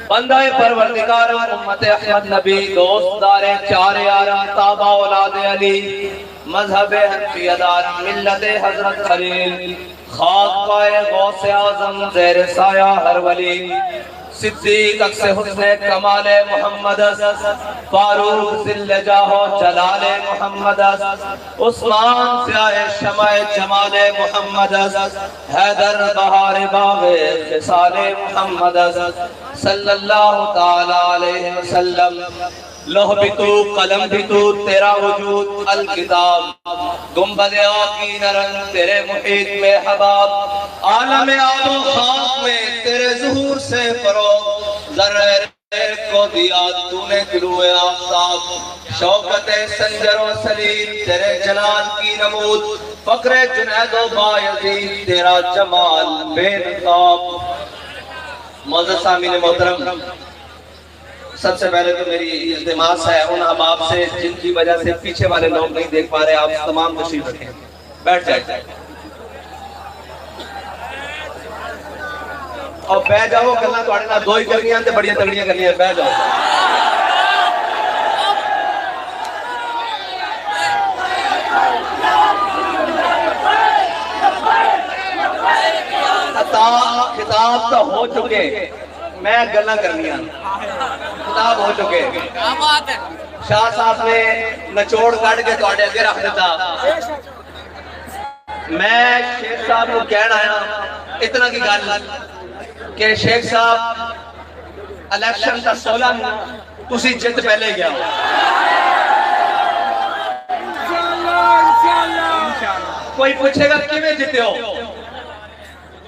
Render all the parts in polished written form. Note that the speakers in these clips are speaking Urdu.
بندہ پروردگار امت احمد نبی دوست دار چار یارم تابع اولاد علی مذہب حنفیہ دار ملت حضرت خلیل خاک پائے غوث اعظم زیر سایہ ہر ولی صدیق اکس حسن کمال محمد فاروق ذل جاہ جلال محمد عثمان سیاہ شمع جمال محمد حیدر بہار باغ خصال محمد صلی اللہ تعالی علیہ وسلم لوح بھی تو قلم بھی تو تیرا وجود الکتاب گنبد آقی نرن تیرے محیط میں حباب عالم آب و خاک میں تیرے ظہور سے فروغ ذرہ کو دیا تو نے طلوع آفتاب شوکت سنجر و سلیم تیرے جلال کی نمود فقر جنید و بایزید تیرا جمال بے نقاب معزز سامعین محترم سب سے پہلے تو میری التماس ہے ان احباب سے جن کی وجہ سے پیچھے والے لوگ نہیں دیکھ پا رہے آپ تمام تشریف رکھیں بیٹھ جائیں اور بیٹھ جاؤ گلنا تو آڑنا دو ہی کرنیاں تے بڑیاں تگڑیاں کرنیاں بیٹھ جاؤ خطاب تو ہو چکے میں گلنا کرنیاں خطاب ہو چکے شاہ صاحب نے نچوڑ کٹ کے توڑے اگے رکھ دیتا میں شیخ صاحب کو کہنا آیا اتنا کی گل کہ شیخ صاحب الیکشن کا 16 تسی جت پہلے گیا کوئی پوچھے گا کیویں جتے ہو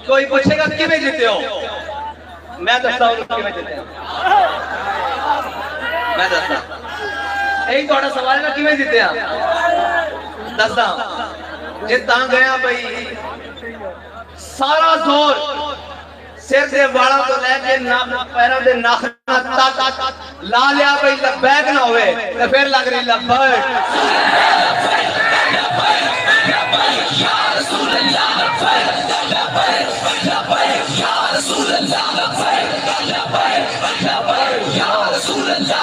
کوئی پوچھے گا کیویں جتے ہو میں دستا ہوں کیویں جتے ہو میں دستا ایک توڑا سوال ہے نا کیویں جتے ہیں دستا جتاں گیا بھئی سارا زور سر دے واڑا تو لے کے پیروں دے ناخنا تک لا لیا بھئی لبیک نہ ہوئے تو پھر لگ رہی لبیک یا رسول اللہ یا رسول اللہ یا رسول اللہ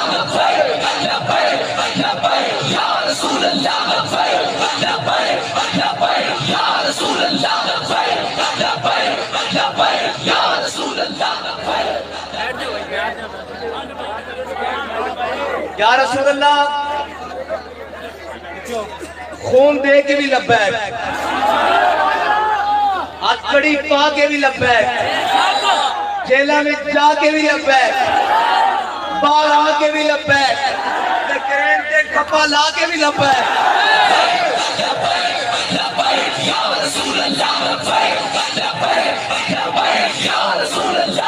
یا رسول اللہ یا رسول اللہ خون دے کے بھی لبیک ہاتھ کڑی پا کے بھی لبیک جیلہ میں جا کے بھی لبیک باہر آ کے بھی لبیک کرین تے کپا لا کے بھی لبیک یا رسول اللہ یا رسول اللہ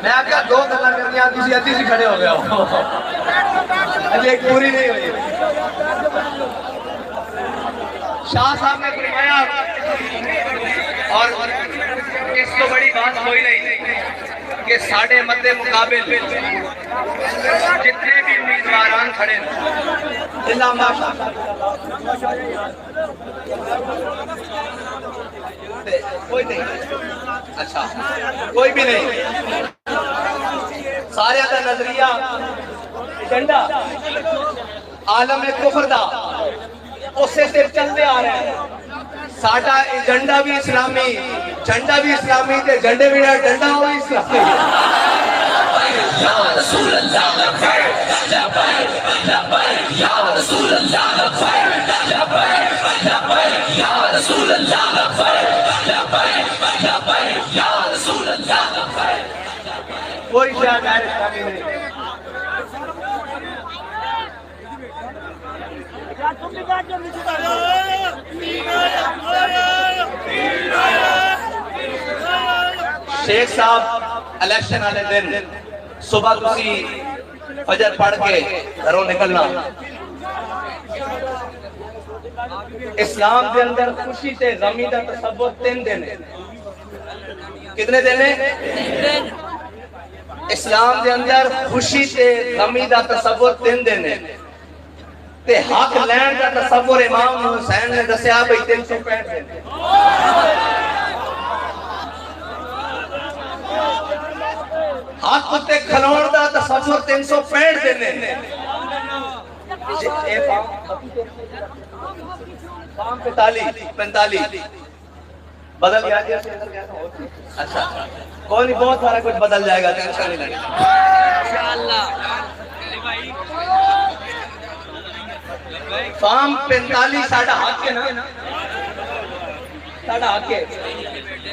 میں آپ کیا دو گلہ کرنی آپ کسی عدی سے کھڑے ہو گیا ہوں ابھی ایک پوری نہیں ہوئی شاہ صاحب نے فرمایا اور اس کو بڑی بات ہوئی نہیں کہ ساڑھے مد مقابل جتنے بھی امیدواران کھڑے اللہ ماشاء کوئی نہیں اچھا کوئی بھی نہیں سارے دا نظریہ ایجنڈا عالم کفر دا اسے سے چلتے آ رہے ہیں ساڑھا ایجنڈا بھی اسلامی جھنڈا بھی اسلامی تے جھنڈے بھی ڈنڈا ہوئی اسلامی یا رسول اللہ یا رسول اللہ یا رسول اللہ یا رسول اللہ کوئی شاید غیر اسلامی نہیں شیخ صاحب الیکشن والے دن صبح تسی فجر پڑھ کے گھروں نکلنا اسلام دے اندر خوشی تے غمی دا تصور 3 دن ہے. کتنے دن ہے؟ اسلام دے اندر خوشی تے غمی دا تصور 3 دن ہے. تے حق لین دا تصور امام حسین نے دسیا بھئی 365 دن. حق تے کھلون دا تصور 365 دن ہے. فام 45 بدل گیا جی. اچھا کوئی نہیں، بہت سارا کچھ بدل جائے گا، ٹینشن نہیں لگے انشاءاللہ. فام 45 ساڑھا حق ہے نا، ساڑھا حق ہے.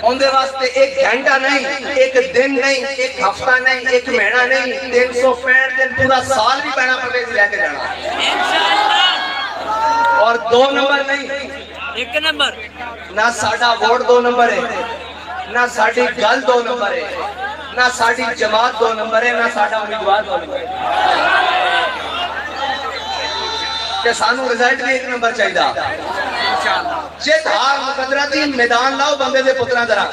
اندھے واسطے ایک گھنٹہ نہیں، ایک دن نہیں، ایک ہفتہ نہیں، ایک مہینہ نہیں، 365 دن پورا سال بھی پہنا پرویز لے کے جانا. اور 2 نمبر نہیں، 1 نمبر. نہ ساڑھا ووٹ 2 نمبر ہے، نہ ساڑھی گل 2 نمبر ہے، نہ ساڑھی جماعت 2 نمبر ہے، نہ ساڑھا امیدوار 2 نمبر ہے. کہ سانو رزلٹ بھی 1 نمبر چاہیے. جت ہار مقدراتی میدان لاؤ بندے دے پتران درہ.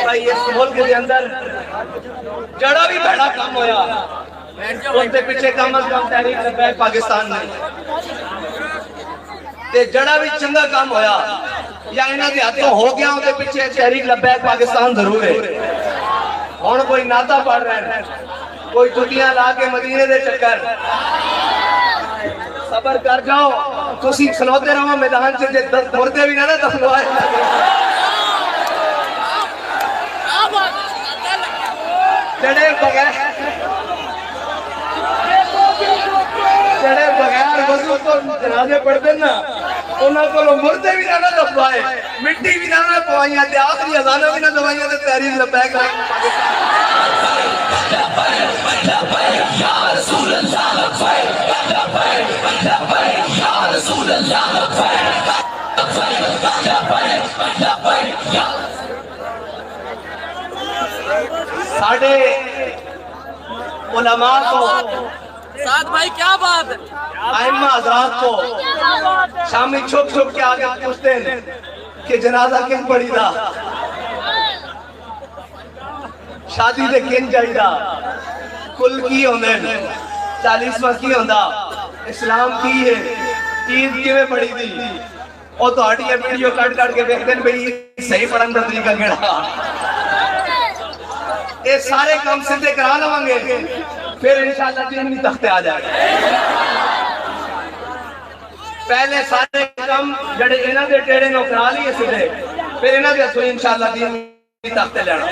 بھائی اس ملک کے اندر جڑا بھی بڑا کام ہویا اس کے پیچھے کم از کم تحریک لبیک پاکستان میں. تے جڑا بھی چنگا کام ہویا یا انہاں دے ہاتھوں ہو گیا ان کے پیچھے تحریک لبیک پاکستان ضرور ہے. ہن کوئی ناتا پڑھ رہے ہیں، کوئی چٹیاں لا کے مدینے دے چکر. صبر کر جاؤ، تسی کھلوتے رہو میدان سے، جے مردے بھی نہ دفنوائے. جڑے بغیر وضو تو جنازے پڑھتے نا، انہاں کو مردے بھی نہ دفنوائے، مٹی بھی نہ پوائیاں، تے آخری اذانہ بھی نہ دوائیاں، تے تحریک لبیک ساڑھے علماء کو، سعد بھائی کیا بات ہے، ائمہ حضرات کو شامی چھپ چھپ کے آگے پوچھتے ہیں کہ جنازہ کن پڑی دا، شادی دے کن جائی دا، کل کی ہوندے، 40واں کی ہوندہ، اسلام کی ہے، عید کی میں پڑی دی. اور تو ہٹی ہے ویڈیو کٹ کے دیکھتے ہیں بھئی صحیح پڑھن دا طریقہ گھڑا. یہ سارے کام سندھے کرا لوں گے، پھر انشاءاللہ دین بھی تختے آ جائے. پہلے سارے کام جڑے انہاں دے ٹیڑے نو کرا لیے سندھے، پھر انہاں دے سوئی انشاءاللہ دین بھی تختے لینا.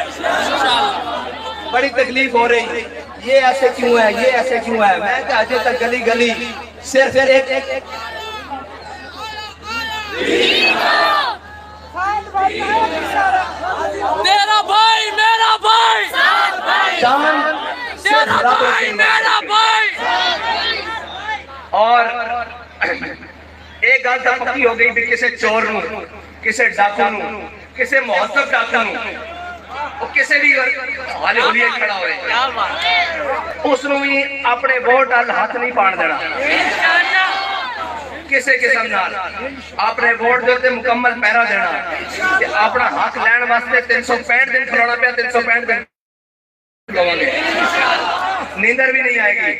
بڑی تکلیف ہو رہی، یہ ایسے کیوں ہے، یہ ایسے کیوں ہے. میں کہ آجے تک گلی گلی صرف ایک تیرا بھائی میرا بھائی، چاند تیرا بھائی میرا بھائی. اور ایک گل تو پکی ہو گئی بھی کسے چور نو، کسے ڈاکو نو، کسے محسب ڈاکو نو، کسے بھی حالے ہولیے کھڑا ہوئے، اس نو بھی اپنے ووٹ ال ہاتھ نہیں پان دینا. کسے قسم نال اپنے ووٹ دیتے مکمل پیرا دینا کہ اپنا حق لین واسطے 365 دن کھلونا پیا. 365 دن کھلونا گے، نیندر بھی نہیں آئے گی،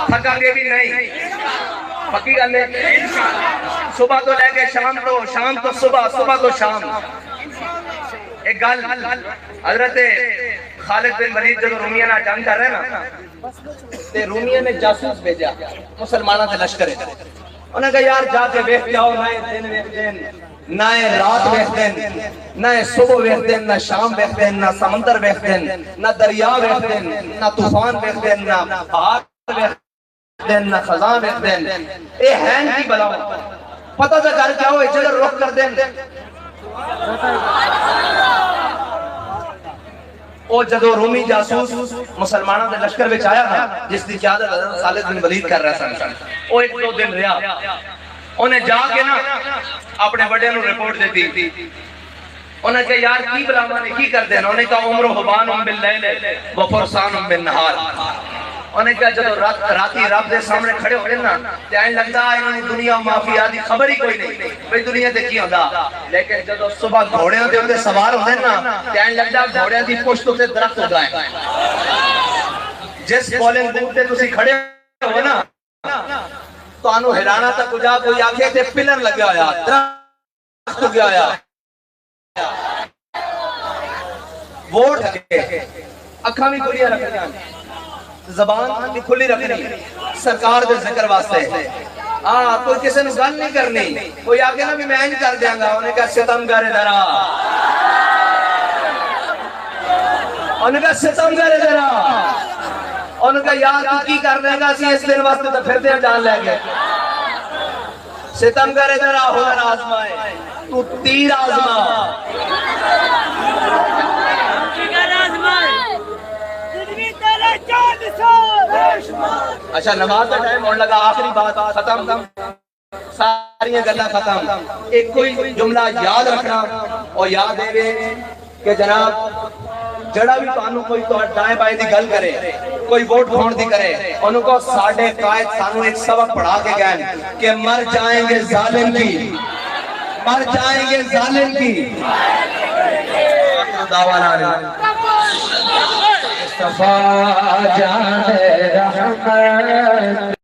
تھکا گے بھی نہیں. پکی گل ہے، صبح تو لے کے شام تو صبح، صبح تو شام. ایک گل حضرت خالد بن ولید جب رومیہ نہ جنگ کر رہے نا، تے رومیہ نے جاسوس بھیجا مسلمانہ سے لشکر ہے. انہوں نے کہا یار جا کے بیٹھ جاؤ، نائے دن بیٹھ دن، نائے رات بیٹھ دن، نائے صبح بیٹھ دن، نہ شام بیٹھ دن، نہ سمندر بیٹھ دن، نہ دریا بیٹھ دن، نہ طوفان بیٹھ دن، نہ پہاڑ بیٹھ دن نہ خزان ایک دن اے ہین کی بلاؤں پتہ سے کر کیا ہوئے جگر رخ کر دیں او جدو رومی جاسوس مسلمانوں دے لشکر وچ آیا تھا جس دی قیادت حضرت خالد بن ولید کر رہا سن او ایک دو دن رہا انہیں جا کے نا اپنے بڑے نو رپورٹ دیتی انہیں کہا یار کی بلاما نے کی کر دینا انہیں کہا عمر و حبان باللیل و فرسان بالنہار انہیں کہا جدو راتی رب دے سامنے کھڑے ہو نا تے آئین لگتا ہے دنیا مافیا دی خبر ہی کوئی نہیں بھئی دنیا دے کی ہوندہ لیکن جدو صبح گھوڑیاں دے ہوتے سوار ہوتے نا تے آئین لگتا ہے گھوڑیاں دی پشت ہوتے درخت ہو گئے جس پولنگ بوتھ دے تسی کھڑے ہو نا تو آنو حیرانہ تک جا کوئی آگے تے پلر لگا آیا درخت ہو گیا ووٹ کے اکھاں بھی کھلی رکھنی زبان بھی کھلی رکھنی سرکار دے ذکر واسطے کوئی کسی نے گل نہیں کرنی کوئی آگے نا بھی میں نہیں کر دیاں گا انہیں کہا ستم گارے درا انہیں کہا ستم گارے درا انہیں کہا یار تو کی کر دیں گا اسی اس دن واسطے تو پھر دیا جان لے گئے ستم گارے درا ہنر آزمائے تو تیر آزما اچھا نماز کا ٹائم ہونے لگا آخری بات ختم ساری گلہ ختم ایک کوئی جملہ یاد رکھنا اور یاد ہے کہ جناب جڑا بھی پانو کوئی تو دائیں بائیں دی گل کرے کوئی ووٹ پھونڈ دی کرے انہوں کو ساڑھے قائد سانو ایک سبق پڑھا کے گئے کہ مر جائیں گے ظالم کی مر جائیں گے ظالم کی دعوانا مصطفیٰ جان رحمت